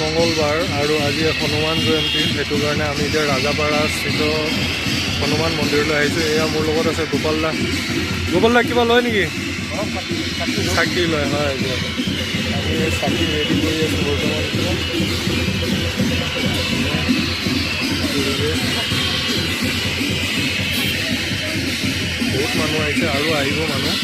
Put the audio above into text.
মঙ্গলবাৰ আৰু আজি হনুমান জয়ন্তী, সেইটো কাৰণে আমি এতিয়া ৰাজাপাৰা স্থিত হনুমান মন্দিৰলৈ আহিছোঁ। এয়া মোৰ লগত আছে গোপাল দা। গোপাল দা কিবা লয় নেকি? চাকি লয়, হয়। এতিয়া আমি চাকি ৰেডি কৰি আছোঁ বৰ্তমান। বহুত মানুহ আহিছে আৰু আহিব মানুহ।